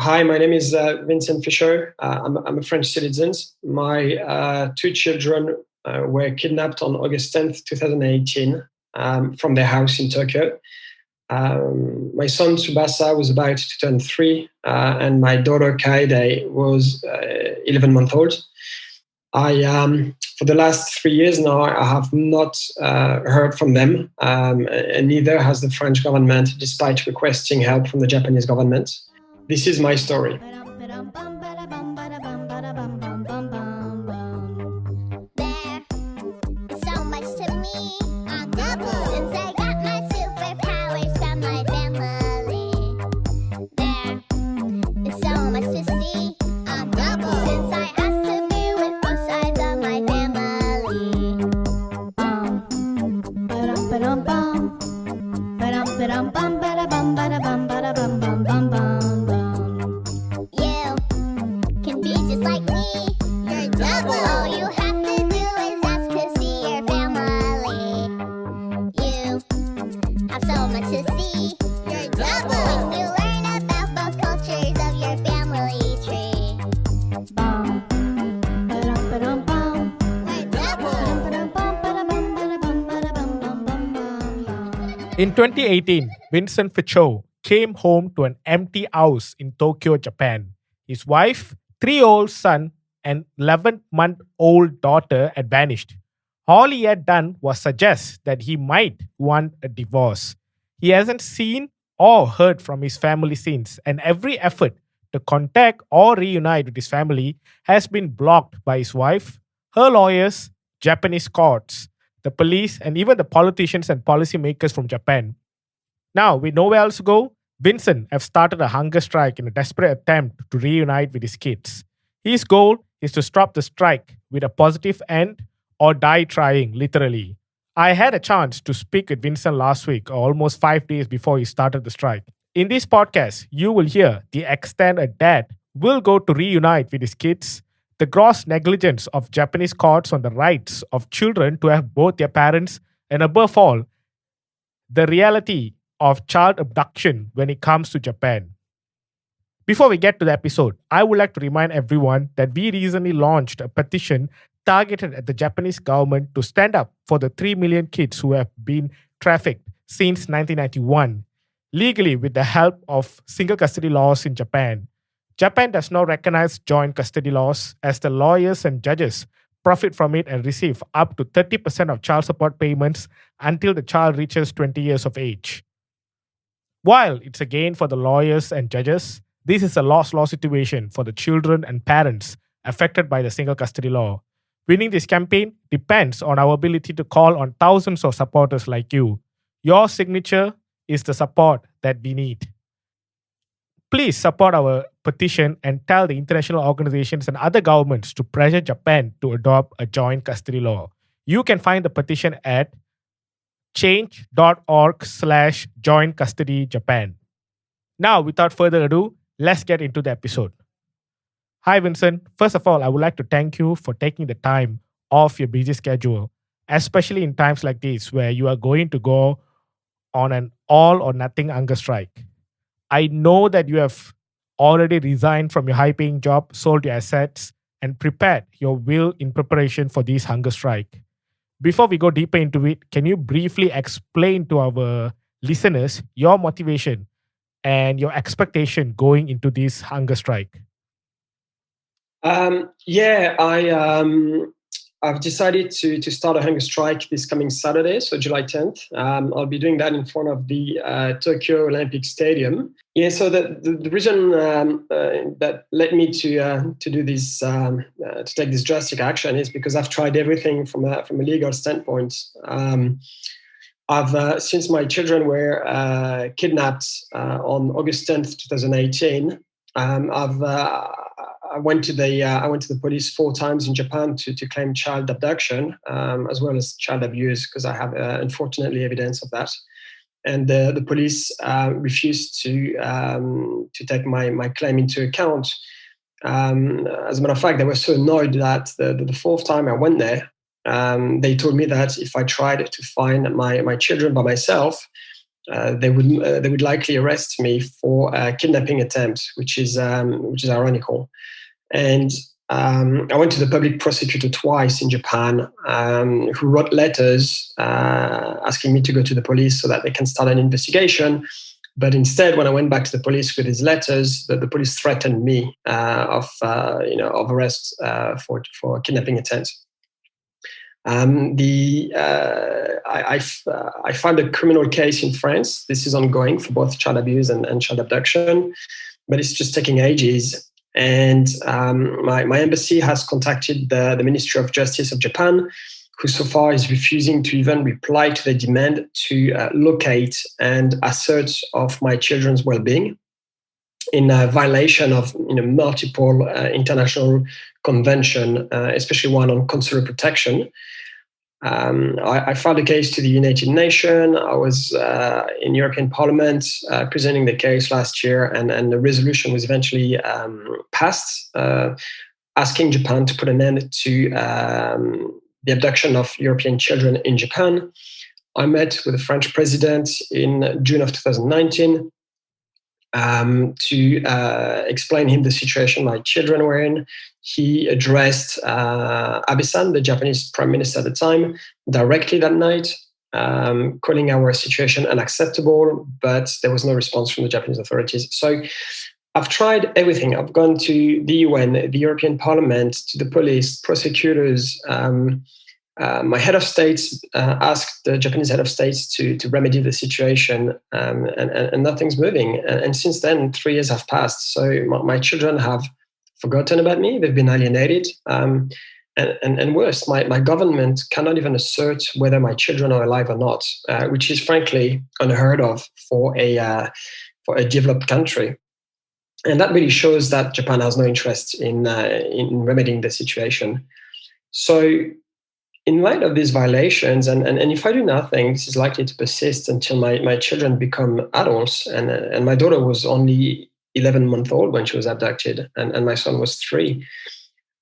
Hi, my name is Vincent Fichot. I'm a French citizen. My two children were kidnapped on August 10th, 2018, from their house in Tokyo. My son Tsubasa was about to turn 3, and my daughter Kaede was 11 months old. For the last 3 years now, I have not heard from them, and neither has the French government, despite requesting help from the Japanese government. This is my story. In 2018, Vincent Fichot came home to an empty house in Tokyo, Japan. His wife, 3-year-old son, and 11-month-old daughter had vanished. All he had done was suggest that he might want a divorce. He hasn't seen or heard from his family since, and every effort to contact or reunite with his family has been blocked by his wife, her lawyers, Japanese courts, the police, and even the politicians and policymakers from Japan. Now, with nowhere else to go, Vincent has started a hunger strike in a desperate attempt to reunite with his kids. His goal is to stop the strike with a positive end or die trying, literally. I had a chance to speak with Vincent last week, almost 5 days before he started the strike. In this podcast, you will hear the extent a dad will go to reunite with his kids, the gross negligence of Japanese courts on the rights of children to have both their parents, and above all, the reality of child abduction when it comes to Japan. Before we get to the episode, I would like to remind everyone that we recently launched a petition targeted at the Japanese government to stand up for the 3 million kids who have been trafficked since 1991, legally with the help of single custody laws in Japan. Japan does not recognize joint custody laws, as the lawyers and judges profit from it and receive up to 30% of child support payments until the child reaches 20 years of age. While it's a gain for the lawyers and judges, this is a loss-loss situation for the children and parents affected by the single custody law. Winning this campaign depends on our ability to call on thousands of supporters like you. Your signature is the support that we need. Please support our petition and tell the international organizations and other governments to pressure Japan to adopt a joint custody law. You can find the petition at change.org/jointcustodyjapan. Now, without further ado, let's get into the episode. Hi, Vincent. First of all, I would like to thank you for taking the time off your busy schedule, especially in times like this where you are going to go on an all or nothing hunger strike. I know that you have already resigned from your high-paying job, sold your assets, and prepared your will in preparation for this hunger strike. Before we go deeper into it, can you briefly explain to our listeners your motivation and your expectation going into this hunger strike? I've decided to start a hunger strike this coming Saturday, so July 10th. I'll be doing that in front of the Tokyo Olympic Stadium. Yeah, so the reason that led me to do this, to take this drastic action, is because I've tried everything from a legal standpoint. I've since my children were kidnapped on August 10th, 2018. I went to the police 4 times in Japan to claim child abduction, as well as child abuse, because I have unfortunately evidence of that. And the police refused to take my claim into account. As a matter of fact, they were so annoyed that the 4th time I went there, they told me that if I tried to find my children by myself, they would likely arrest me for a kidnapping attempt, which is ironical. And I went to the public prosecutor twice in Japan, who wrote letters asking me to go to the police so that they can start an investigation. But instead, when I went back to the police with these letters, the police threatened me of arrest for a kidnapping attempt. I filed a criminal case in France. This is ongoing for both child abuse and child abduction, but it's just taking ages. And my embassy has contacted the Ministry of Justice of Japan, who so far is refusing to even reply to the demand to locate and assert of my children's well-being, in violation of multiple international convention, especially one on consular protection. I filed a case to the United Nations. I was in European Parliament presenting the case last year, and the resolution was eventually passed, asking Japan to put an end to the abduction of European children in Japan. I met with the French president in June of 2019 to explain him the situation my children were in. He addressed Abe-san, the Japanese prime minister at the time, directly that night, calling our situation unacceptable, but there was no response from the Japanese authorities. So I've tried everything. I've gone to the UN, the European Parliament, to the police, prosecutors. My head of state asked the Japanese head of state to remedy the situation, and nothing's moving. And since then, 3 years have passed. So my children have forgotten about me. They've been alienated. And worse, my government cannot even assert whether my children are alive or not, which is frankly unheard of for a developed country. And that really shows that Japan has no interest in remedying the situation. So in light of these violations, and if I do nothing, this is likely to persist until my children become adults. And my daughter was only 11 months old when she was abducted, and my son was 3.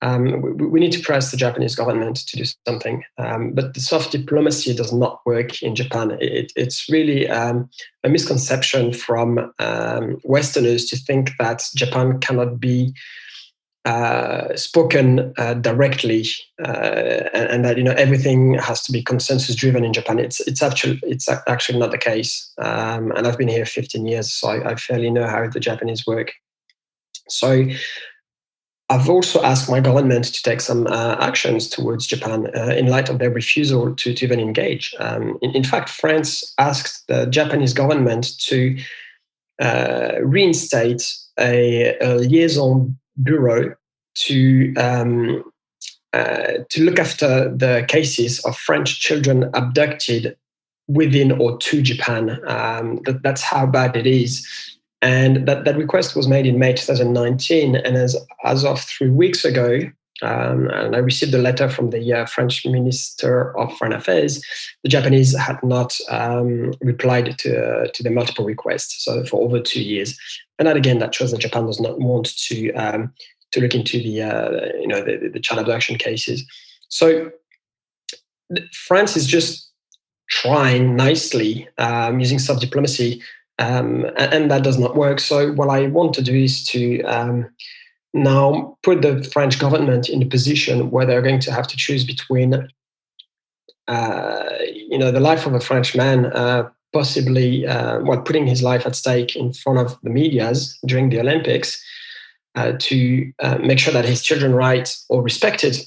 We need to press the Japanese government to do something. But the soft diplomacy does not work in Japan. It's really a misconception from Westerners to think that Japan cannot be spoken directly, and that everything has to be consensus driven in Japan. It's actually not the case. And I've been here 15 years, so I fairly know how the Japanese work. So I've also asked my government to take some actions towards Japan in light of their refusal to even engage. In fact, France asked the Japanese government to reinstate a liaison bureau to look after the cases of French children abducted within or to Japan. That's how bad it is. And that request was made in May 2019. And as of 3 weeks ago, and I received a letter from the French Minister of Foreign Affairs, the Japanese had not replied to the multiple requests, so for over 2 years. And that shows that Japan does not want to look into the child abduction cases. So France is just trying nicely, using soft diplomacy, and that does not work. So what I want to do is to now put the French government in a position where they're going to have to choose between, the life of a French man, possibly putting his life at stake in front of the medias during the Olympics, to make sure that his children's rights are respected,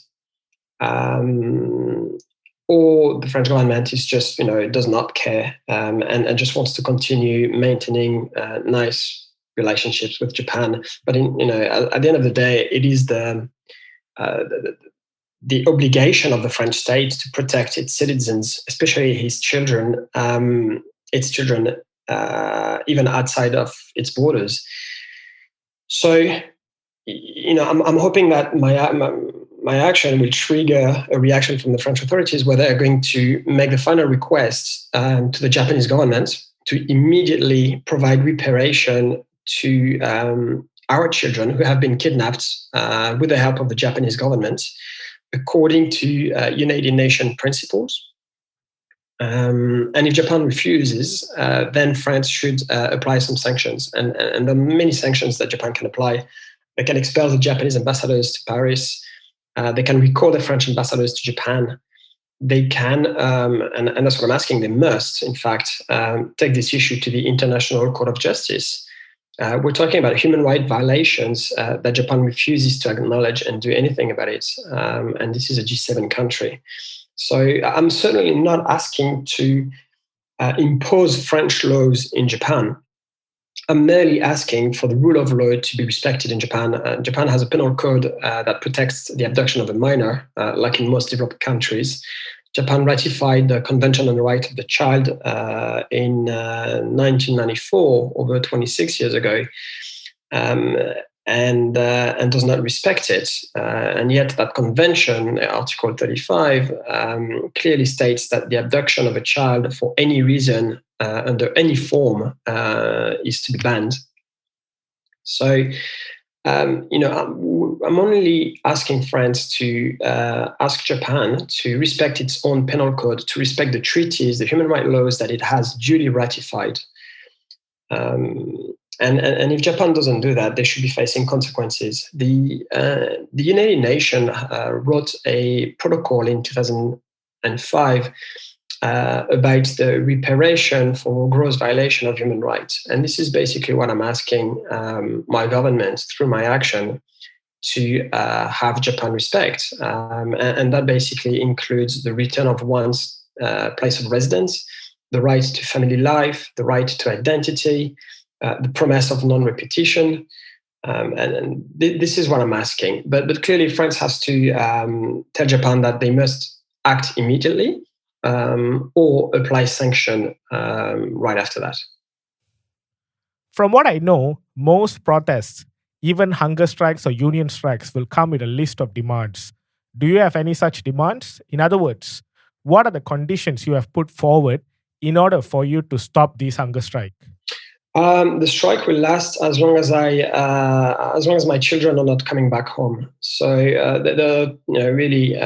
or the French government is just, does not care, and just wants to continue maintaining nice relationships with Japan. But at the end of the day, it is the obligation of the French state to protect its citizens, especially its children, even outside of its borders. So, I'm hoping that my action will trigger a reaction from the French authorities, where they're going to make the final request to the Japanese government to immediately provide reparation to our children who have been kidnapped with the help of the Japanese government, according to United Nations principles. And if Japan refuses, then France should apply some sanctions. And there are many sanctions that Japan can apply. They can expel the Japanese ambassadors to Paris. They can recall the French ambassadors to Japan. They can, and that's what I'm asking, they must, in fact, take this issue to the International Court of Justice. We're talking about human rights violations that Japan refuses to acknowledge and do anything about it. And this is a G7 country. So I'm certainly not asking to impose French laws in Japan. I'm merely asking for the rule of law to be respected in Japan. Japan has a penal code that protects the abduction of a minor, like in most developed countries. Japan ratified the Convention on the Right of the Child in 1994, over 26 years ago, and does not respect it. And yet that convention, Article 35, clearly states that the abduction of a child for any reason, under any form, is to be banned. So, I'm only asking France to ask Japan to respect its own penal code, to respect the treaties, the human rights laws that it has duly ratified. And if Japan doesn't do that, they should be facing consequences. The United Nations wrote a protocol in 2005 about the reparation for gross violation of human rights. And this is basically what I'm asking my government through my action to have Japan respect. And that basically includes the return of one's place of residence, the right to family life, the right to identity, the promise of non-repetition. And this is what I'm asking. But clearly France has to tell Japan that they must act immediately or apply sanction right after that. From what I know, most protests, even hunger strikes or union strikes, will come with a list of demands. Do you have any such demands? In other words, what are the conditions you have put forward in order for you to stop this hunger strike? The strike will last as long as my children are not coming back home. So there are really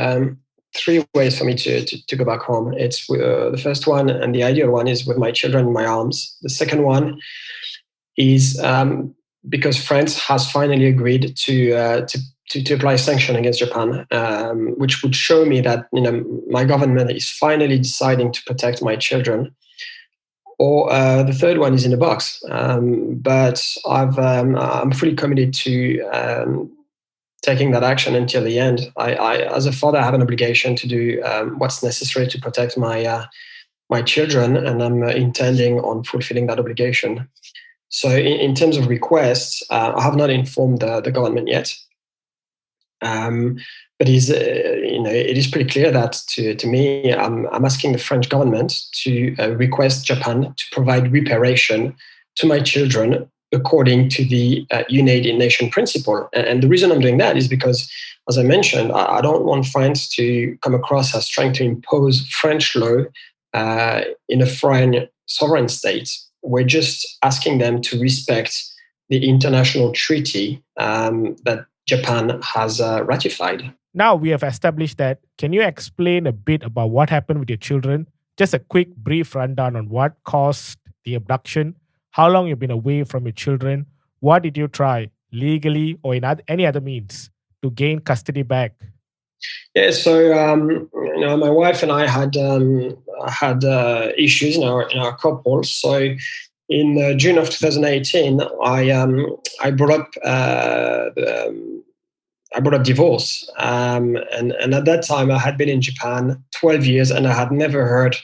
three ways for me to go back home. It's the first one, and the ideal one, is with my children in my arms. The second one is because France has finally agreed to apply sanction against Japan, which would show me that my government is finally deciding to protect my children. Or the third one is in the box, but I'm fully committed to taking that action until the end. I, as a father, have an obligation to do what's necessary to protect my children, and I'm intending on fulfilling that obligation. So, in terms of requests, I have not informed the government yet. But it is pretty clear that to me, I'm asking the French government to request Japan to provide reparation to my children according to the United Nations principle. And the reason I'm doing that is because, as I mentioned, I don't want France to come across as trying to impose French law in a foreign sovereign state. We're just asking them to respect the international treaty that Japan has ratified. Now we have established that. Can you explain a bit about what happened with your children? Just a quick, brief rundown on what caused the abduction, how long you've been away from your children, what did you try, legally or in any other means, to gain custody back? Yeah, so my wife and I had issues in our couple. So in June of 2018, I brought up divorce, and at that time I had been in Japan 12 years, and I had never heard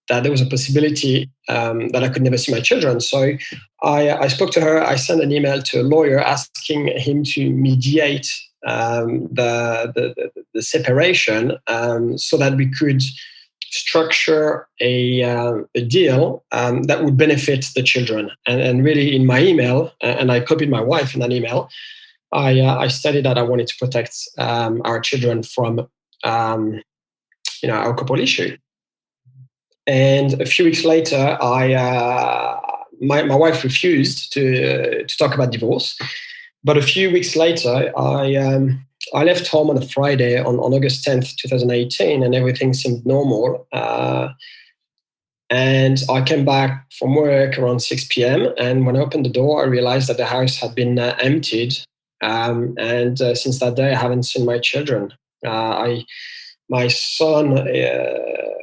that there was a possibility that I could never see my children. So I spoke to her. I sent an email to a lawyer asking him to mediate the separation so that we could structure a deal that would benefit the children. And really, in my email, and I copied my wife in that email, I stated that I wanted to protect our children from our couple issue. And a few weeks later, my wife refused to talk about divorce. But a few weeks later, I left home on a Friday on August 10th, 2018, and everything seemed normal. And I came back from work around 6 p.m. And when I opened the door, I realized that the house had been emptied. And since that day, I haven't seen my children. My son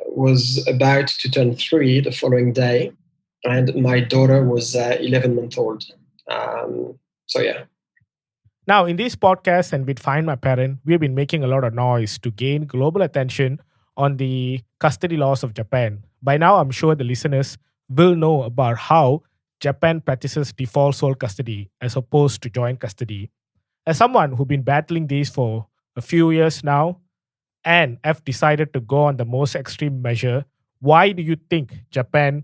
was about to turn 3 the following day, and my daughter was 11 months old. So, yeah. Now, in this podcast and with Find My Parent, we've been making a lot of noise to gain global attention on the custody laws of Japan. By now, I'm sure the listeners will know about how Japan practices default sole custody as opposed to joint custody. As someone who's been battling these for a few years now and have decided to go on the most extreme measure, why do you think Japan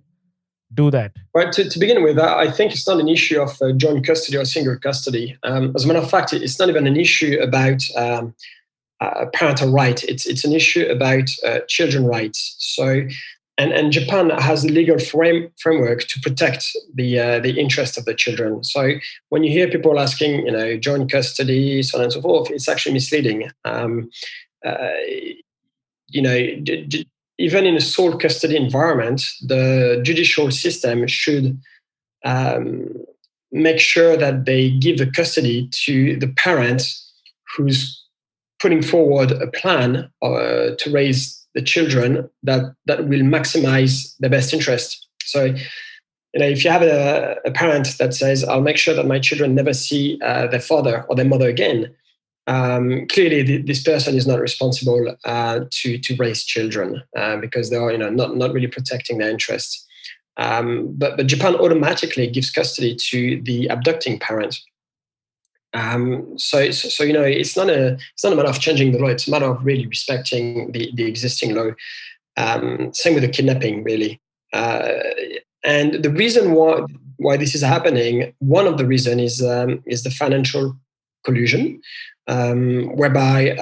do that? Right, to begin with, I think it's not an issue of joint custody or single custody. As a matter of fact, it's not even an issue about parental right. It's an issue about children rights. So, and Japan has a legal framework to protect the interest of the children. So when you hear people asking, joint custody, so on and so forth, it's actually misleading. Even in a sole custody environment, the judicial system should make sure that they give the custody to the parent who's putting forward a plan to raise the children that will maximize the best interest. So, if you have a parent that says, I'll make sure that my children never see their father or their mother again, clearly this person is not responsible to raise children because they are not really protecting their interests. But Japan automatically gives custody to the abducting parent. So it's not a matter of changing the law. It's a matter of really respecting the existing law. Same with the kidnapping, really. And the reason why this is happening, one of the reasons is the financial collusion, whereby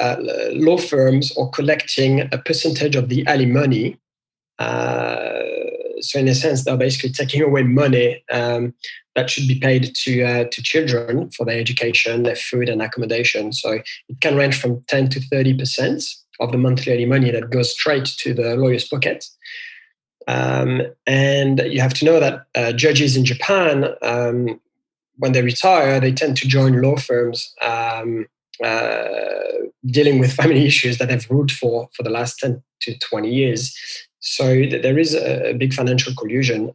law firms are collecting a percentage of the alimony. So in a sense, they're basically taking away money that should be paid to children for their education, their food and accommodation. So it can range from 10 to 30% of the monthly alimony that goes straight to the lawyer's pocket. And you have to know that judges in Japan, when they retire, they tend to join law firms dealing with family issues that they've ruled for the last 10 to 20 years. So there is a big financial collusion.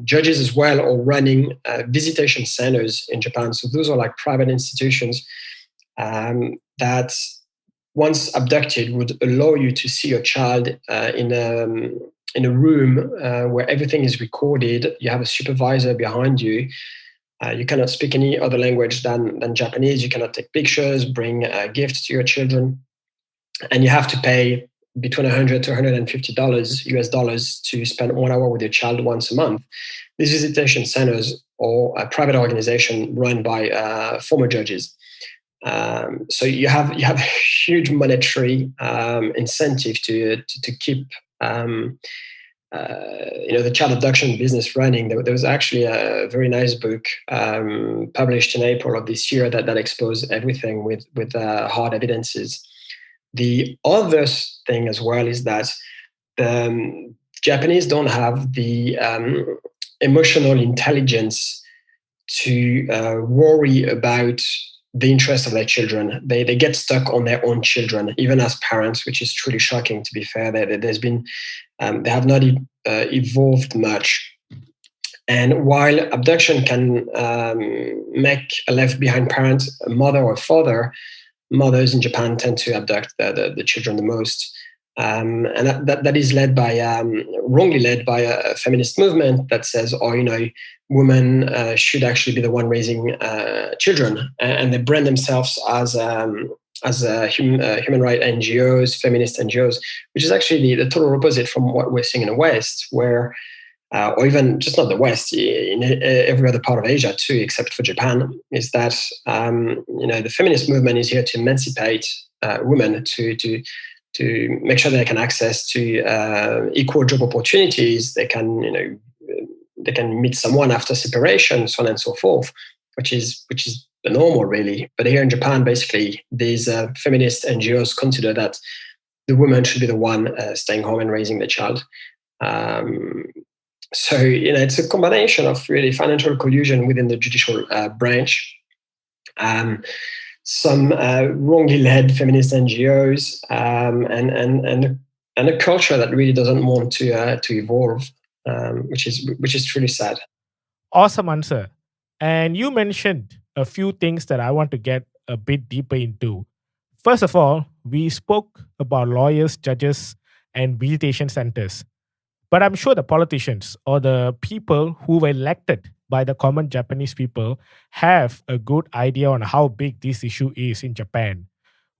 Judges as well are running visitation centers in Japan. So those are like private institutions that once abducted would allow you to see your child in a room where everything is recorded. You have a supervisor behind you. You cannot speak any other language than Japanese. You cannot take pictures, bring gifts to your children. And you have to pay between $100 to $150 US dollars to spend 1 hour with your child once a month. These visitation centers are a private organization run by former judges. So you have a huge monetary incentive to keep the child abduction business running. There was actually a very nice book published in April of this year that exposed everything with hard evidences. The other thing as well is that the Japanese don't have the emotional intelligence to worry about the interest of their children. They get stuck on their own children, even as parents, which is truly shocking, to be fair. They have not evolved much. And while abduction can make a left behind parent a mother or father, mothers in Japan tend to abduct the children the most. And that is wrongly led by a feminist movement that says, women should actually be the one raising children. And they brand themselves as human rights NGOs, feminist NGOs, which is actually the total opposite from what we're seeing in the West, where, or even just not the West, in every other part of Asia too, except for Japan, is that the feminist movement is here to emancipate women, to make sure they can access to equal job opportunities. They can meet someone after separation, so on and so forth, which is normal, really. But here in Japan, basically, these feminist NGOs consider that the woman should be the one staying home and raising the child. So, it's a combination of really financial collusion within the judicial branch, some wrongly led feminist NGOs, and a culture that really doesn't want to evolve, which is truly sad. Awesome answer. And you mentioned a few things that I want to get a bit deeper into. First of all, we spoke about lawyers, judges, and visitation centers. But I'm sure the politicians or the people who were elected by the common Japanese people have a good idea on how big this issue is in Japan.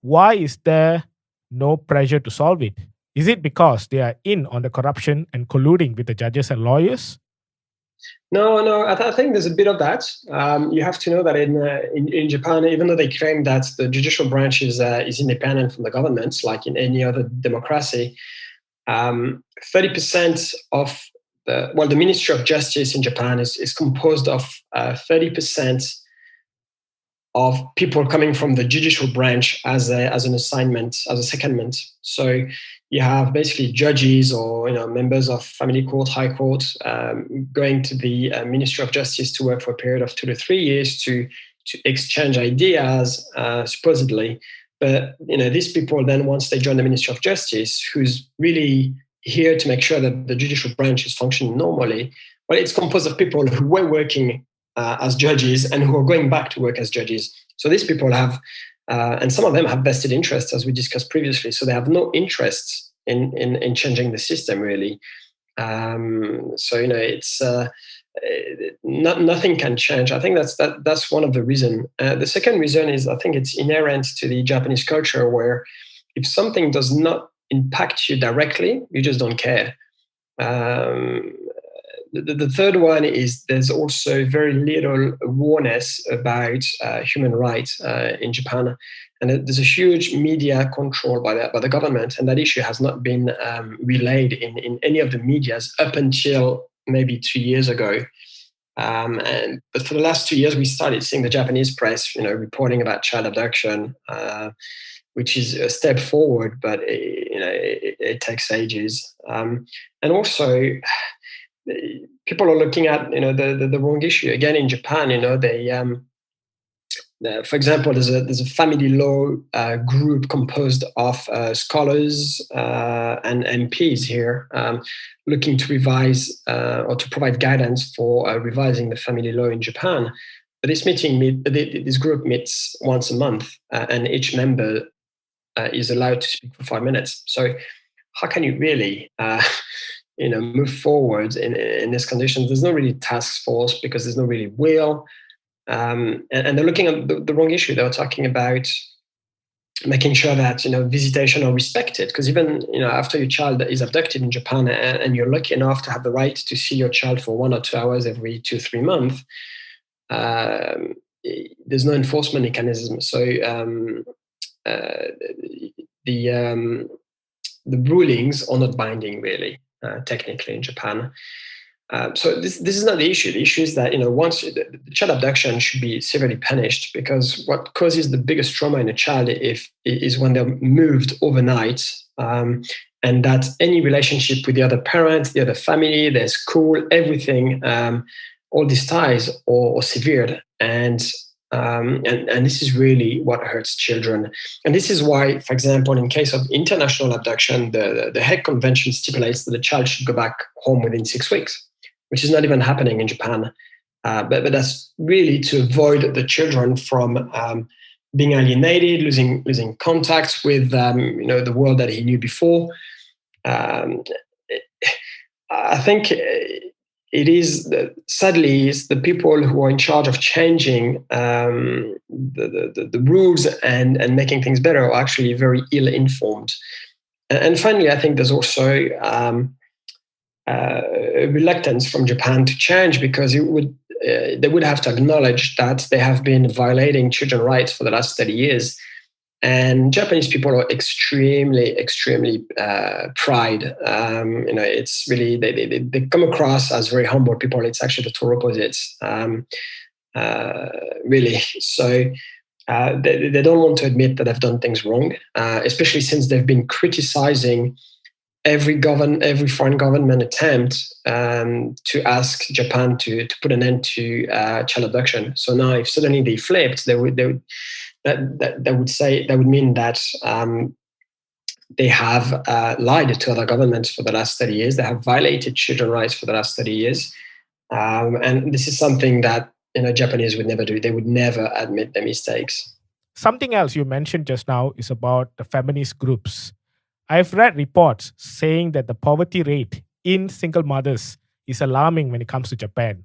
Why is there no pressure to solve it? Is it because they are in on the corruption and colluding with the judges and lawyers? No. I think there's a bit of that. You have to know that in Japan, even though they claim that the judicial branch is independent from the government, like in any other democracy, 30% of the Ministry of Justice in Japan is composed of 30% of people coming from the judicial branch as an assignment, as a secondment. So you have basically judges or members of family court, high court, going to the Ministry of Justice to work for a period of 2 to 3 years to exchange ideas, supposedly. But these people then, once they join the Ministry of Justice, who's really here to make sure that the judicial branch is functioning normally, well, it's composed of people who were working as judges and who are going back to work as judges. So these people have, and some of them have vested interests, as we discussed previously. So they have no interest in changing the system, really. So it's nothing can change. I think that's one of the reasons. The second reason is I think it's inherent to the Japanese culture, where if something does not impact you directly, you just don't care. The third one is there's also very little awareness about human rights in Japan, and there's a huge media control by the government, and that issue has not been relayed in any of the medias up until maybe 2 years ago. But for the last 2 years, we started seeing the Japanese press, reporting about child abduction, which is a step forward, but it takes ages. And also, people are looking at the wrong issue again in Japan. For example, there's a family law group composed of scholars and MPs here, looking to revise or to provide guidance for revising the family law in Japan. But this group meets once a month, and each member is allowed to speak for 5 minutes. So how can you really move forward in these conditions? There's no really task force because there's no really will. And they're looking at the wrong issue. They're talking about making sure that visitation are respected, because even after your child is abducted in Japan and you're lucky enough to have the right to see your child for 1 or 2 hours every 2-3 months, there's no enforcement mechanism. So the rulings are not binding, really, technically in Japan. So this is not the issue. The issue is that once the child abduction should be severely punished, because what causes the biggest trauma in a child is when they're moved overnight, and that any relationship with the other parent, the other family, their school, everything, all these ties are severed, and this is really what hurts children. And this is why, for example, in case of international abduction, the Hague Convention stipulates that the child should go back home within 6 weeks, which is not even happening in Japan. But that's really to avoid the children from being alienated, losing contact with the world that he knew before. I think it is sadly it's the people who are in charge of changing the rules and making things better are actually very ill-informed. And finally, I think there's also a reluctance from Japan to change, because they would have to acknowledge that they have been violating children's rights for the last 30 years. And Japanese people are extremely pride. It's really they come across as very humble people. It's actually the total opposite. really. So they don't want to admit that they've done things wrong, especially since they've been criticizing every foreign government attempt to ask Japan to put an end to child abduction. So now, if suddenly they flipped, that would mean that they have lied to other governments for the last 30 years. They have violated children's rights for the last 30 years, and this is something that Japanese would never do. They would never admit their mistakes. Something else you mentioned just now is about the feminist groups. I've read reports saying that the poverty rate in single mothers is alarming when it comes to Japan.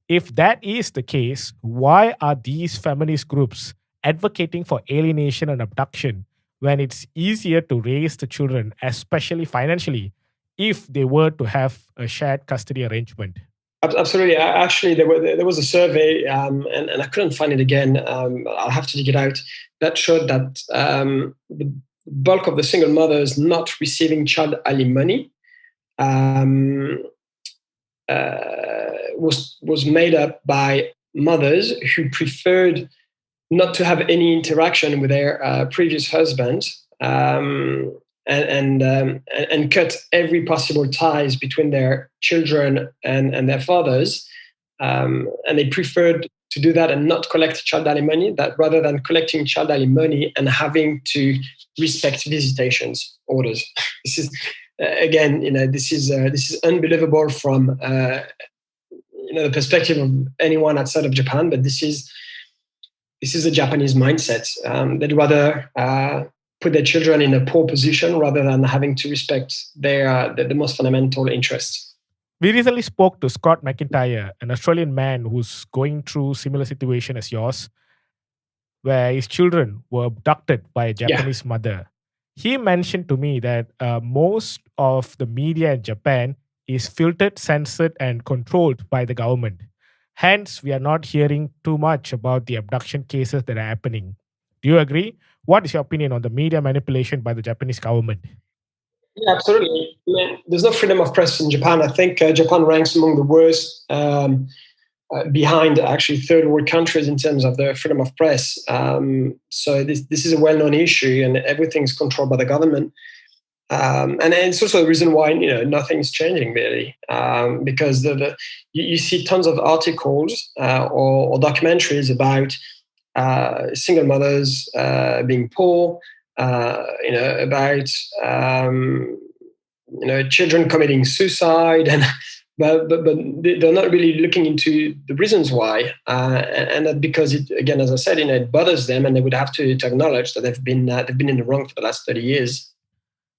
If that is the case, why are these feminist groups advocating for alienation and abduction when it's easier to raise the children, especially financially, if they were to have a shared custody arrangement? Absolutely. Actually, there was a survey, and I couldn't find it again. I'll have to dig it out. That showed that the bulk of the single mothers not receiving child alimony was made up by mothers who preferred not to have any interaction with their previous husband, and cut every possible ties between their children and their fathers. And they preferred to do that and not collect child alimony, that rather than collecting child alimony and having to respect visitations orders. This is again, this is unbelievable from the perspective of anyone outside of Japan, but this is a Japanese mindset. They'd rather put their children in a poor position rather than having to respect the most fundamental interests. We recently spoke to Scott McIntyre, an Australian man who's going through similar situation as yours, where his children were abducted by a Japanese mother. He mentioned to me that most of the media in Japan is filtered, censored, and controlled by the government. Hence, we are not hearing too much about the abduction cases that are happening. Do you agree? What is your opinion on the media manipulation by the Japanese government? Yeah, absolutely. I mean, there's no freedom of press in Japan. I think Japan ranks among the worst, behind actually third world countries in terms of the freedom of press. So this is a well-known issue, and everything's controlled by the government. And it's also a reason why nothing's changing really, because you see tons of articles or documentaries about single mothers being poor, about children committing suicide, and but they're not really looking into the reasons why, and that because again, as I said, it bothers them, and they would have to acknowledge that they've been in the wrong for the last 30 years.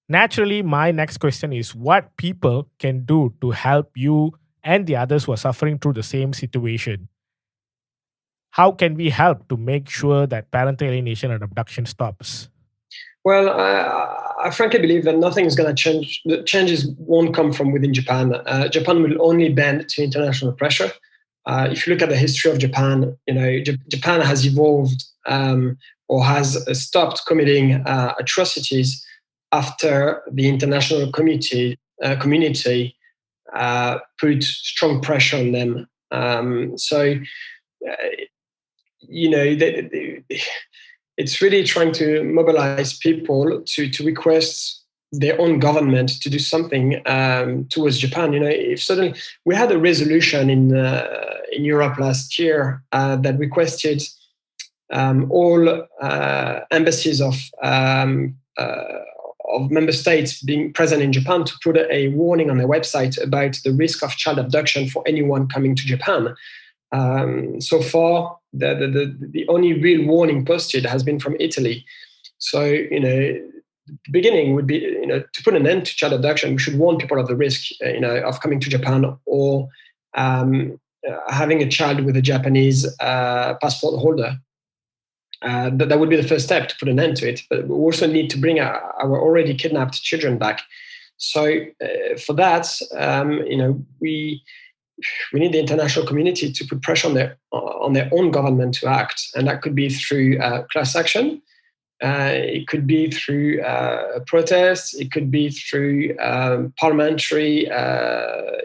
Naturally, my next question is what people can do to help you and the others who are suffering through the same situation. How can we help to make sure that parental alienation and abduction stops? Well, I frankly believe that nothing is going to change. The changes won't come from within Japan. Japan will only bend to international pressure. If you look at the history of Japan, Japan has evolved or has stopped committing atrocities after the international community put strong pressure on them. It's really trying to mobilize people to request their own government to do something towards Japan. If suddenly we had a resolution in Europe last year that requested all embassies of member states being present in Japan to put a warning on their website about the risk of child abduction for anyone coming to Japan. So far, the only real warning posted has been from Italy. So, the beginning would be, to put an end to child abduction, we should warn people of the risk, of coming to Japan or having a child with a Japanese passport holder. That would be the first step to put an end to it. But we also need to bring our already kidnapped children back. So for that, we need the international community to put pressure on their own government to act, and that could be through class action. It could be through protests. It could be through parliamentary,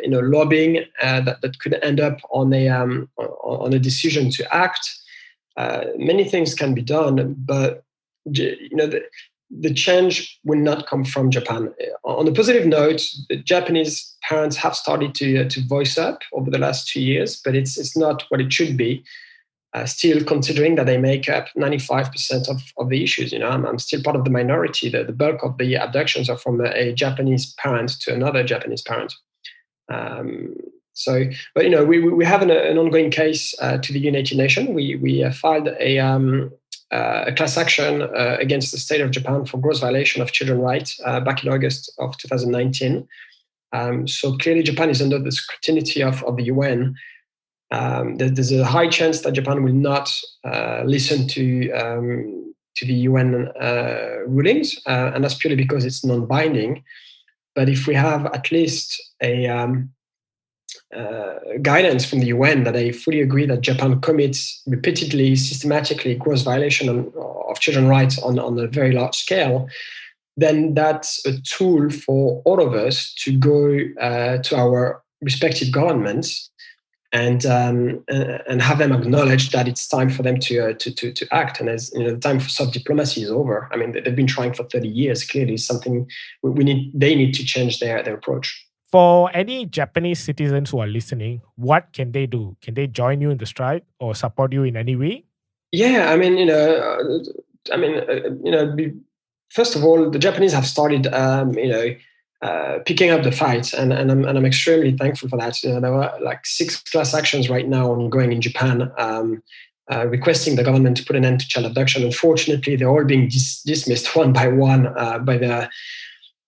lobbying that could end up on a decision to act. Many things can be done, but the change will not come from Japan. On a positive note, the Japanese parents have started to voice up over the last 2 years, but it's not what it should be. Still, considering that they make up 95% of the issues, I'm still part of the minority. The bulk of the abductions are from a Japanese parent to another Japanese parent. But we have an ongoing case to the United Nations. We filed a class action against the state of Japan for gross violation of children's rights back in August of 2019. So clearly, Japan is under the scrutiny of the UN. There's a high chance that Japan will not listen to the UN rulings, and that's purely because it's non-binding. But if we have at least a guidance from the UN that they fully agree that Japan commits repeatedly, systematically gross violation of children's rights on a very large scale, then that's a tool for all of us to go to our respective governments and have them acknowledge that it's time for them to act. And as the time for soft diplomacy is over. I mean, they've been trying for 30 years. Clearly, something they need to change their approach. For any Japanese citizens who are listening, what can they do? Can they join you in the strike or support you in any way? Yeah, first of all, the Japanese have started, picking up the fight, and I'm extremely thankful for that. There were like 6 class actions right now ongoing in Japan, requesting the government to put an end to child abduction. Unfortunately, they're all being dismissed one by one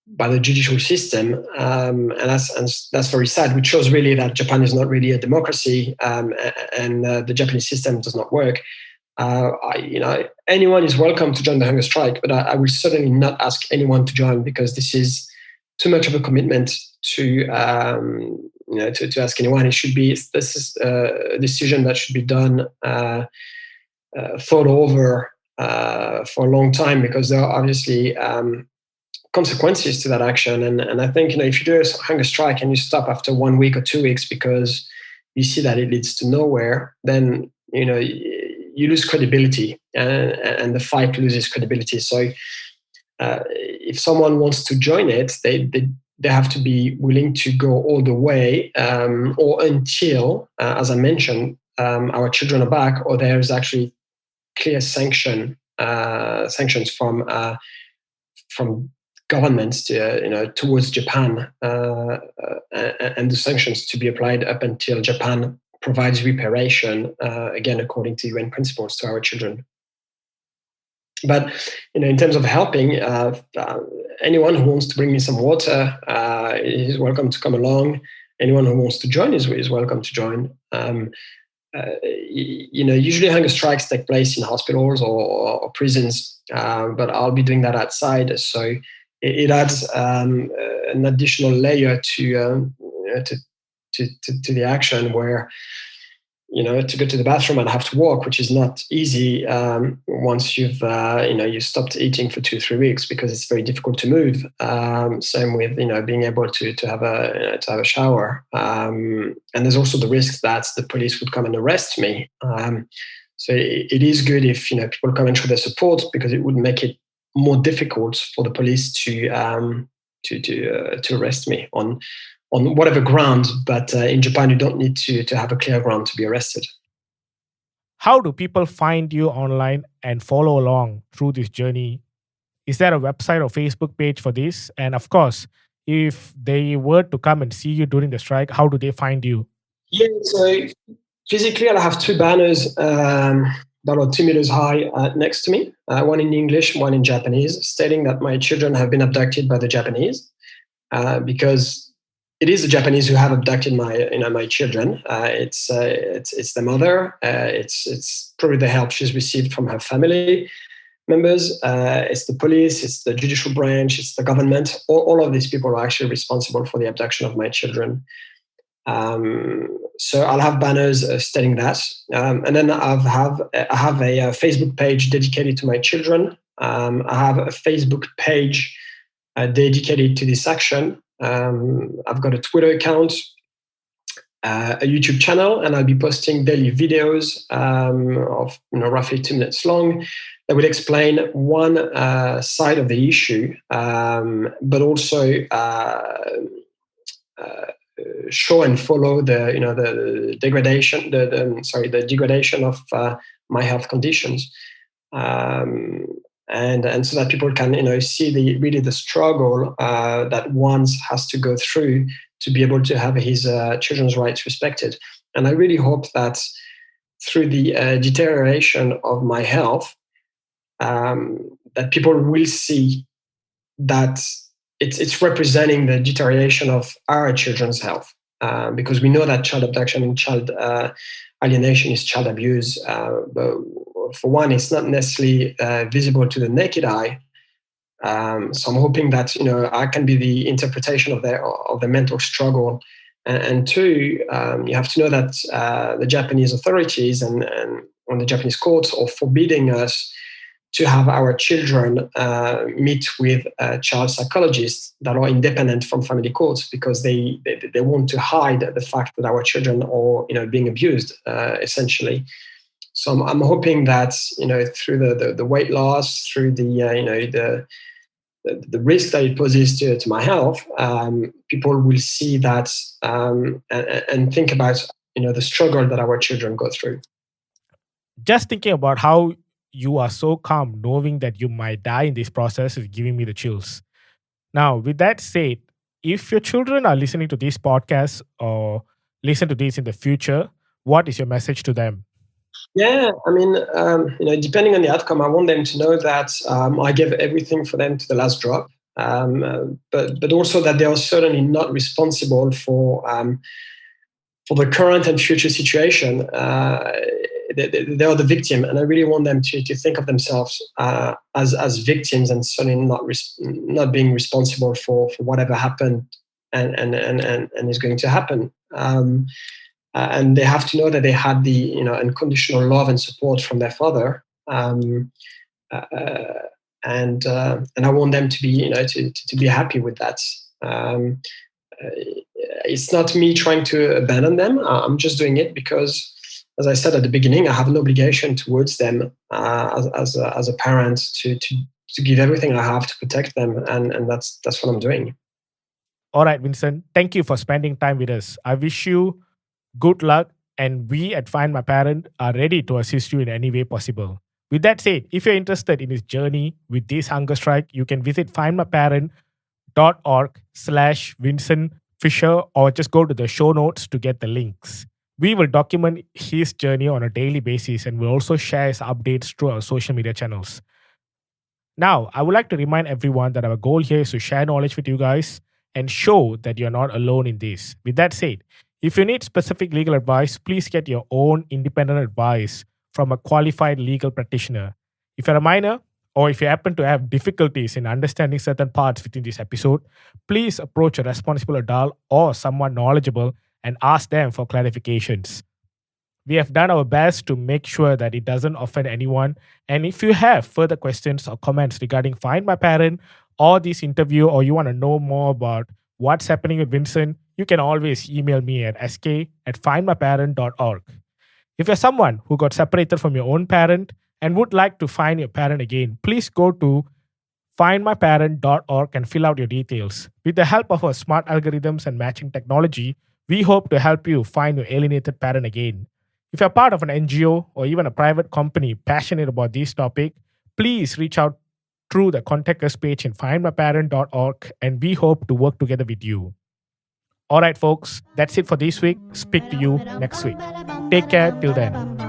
by the judicial system, and that's very sad, which shows really that Japan is not really a democracy, and the Japanese system does not work. Anyone is welcome to join the hunger strike, but I will certainly not ask anyone to join, because this is too much of a commitment to ask anyone. This is a decision that should be done, thought over for a long time, because there are obviously consequences to that action. And I think, if you do a hunger strike and you stop after 1 week or 2 weeks because you see that it leads to nowhere, then, you lose credibility, and the fight loses credibility. So if someone wants to join it, they have to be willing to go all the way, or until, as I mentioned, our children are back, or there's actually clear sanctions from governments towards Japan, and the sanctions to be applied up until Japan provides reparation, again according to UN principles, to our children. But in terms of helping, anyone who wants to bring me some water is welcome to come along. Anyone who wants to join is welcome to join. Usually hunger strikes take place in hospitals or prisons, but I'll be doing that outside. So it adds an additional layer to the action, where to go to the bathroom and have to walk, which is not easy once you've stopped eating for 2-3 weeks, because it's very difficult to move. Same with being able to have a shower, and there's also the risk that the police would come and arrest me. So it is good if people come and show their support, because it would make it more difficult for the police to arrest me on whatever ground. But in Japan, you don't need to have a clear ground to be arrested. How do people find you online and follow along through this journey? Is there a website or Facebook page for this? And of course, if they were to come and see you during the strike, how do they find you? Yeah, so physically, I have 2 banners that are 2 meters high next to me, one in English, one in Japanese, stating that my children have been abducted by the Japanese, because it is the Japanese who have abducted my children. It's the mother. It's probably the help she's received from her family members. It's the police. It's the judicial branch. It's the government. All of these people are actually responsible for the abduction of my children. So I'll have banners stating that, and then I have a Facebook page dedicated to my children, I have a Facebook page dedicated to this action. I've got a Twitter account, a YouTube channel, and I'll be posting daily videos of roughly 2 minutes long that will explain one side of the issue, but also show and follow the degradation, the degradation of my health conditions, and so that people can see the struggle that one has to go through to be able to have his children's rights respected. And I really hope that through the deterioration of my health, that people will see that it's representing the deterioration of our children's health, because we know that child abduction and child alienation is child abuse. But for one, it's not necessarily visible to the naked eye. So I'm hoping that I can be the interpretation of the mental struggle. And two, you have to know that the Japanese authorities and the Japanese courts are forbidding us to have our children meet with child psychologists that are independent from family courts, because they want to hide the fact that our children are being abused, essentially. So I'm hoping that through the weight loss, through the risk that it poses to my health, people will see that and think about the struggle that our children go through. Just thinking about how you are so calm knowing that you might die in this process is giving me the chills. Now, with that said, if your children are listening to this podcast or listen to this in the future, what is your message to them? Yeah, I mean, depending on the outcome, I want them to know that I gave everything for them to the last drop, but also that they are certainly not responsible for the current and future situation. They are the victim, and I really want them to think of themselves as victims, and certainly not being responsible for whatever happened and is going to happen. And they have to know that they had the unconditional love and support from their father, and I want them to be to be happy with that. It's not me trying to abandon them. I'm just doing it because, as I said at the beginning, I have an obligation towards them as a parent to give everything I have to protect them, and that's what I'm doing. All right, Vincent, thank you for spending time with us. I wish you good luck, and we at Find My Parent are ready to assist you in any way possible. With that said, if you're interested in this journey with this hunger strike, you can visit findmyparent.org/Vincent Fichot, or just go to the show notes to get the links. We will document his journey on a daily basis, and we'll also share his updates through our social media channels. Now, I would like to remind everyone that our goal here is to share knowledge with you guys and show that you're not alone in this. With that said, if you need specific legal advice, please get your own independent advice from a qualified legal practitioner. If you're a minor, or if you happen to have difficulties in understanding certain parts within this episode, please approach a responsible adult or someone knowledgeable and ask them for clarifications. We have done our best to make sure that it doesn't offend anyone. And if you have further questions or comments regarding Find My Parent or this interview, or you want to know more about what's happening with Vincent, you can always email me at sk@findmyparent.org. If you're someone who got separated from your own parent and would like to find your parent again, please go to findmyparent.org and fill out your details. With the help of our smart algorithms and matching technology, we hope to help you find your alienated parent again. If you're part of an NGO or even a private company passionate about this topic, please reach out through the contact us page in findmyparent.org, and we hope to work together with you. All right, folks, that's it for this week. Speak to you next week. Take care till then.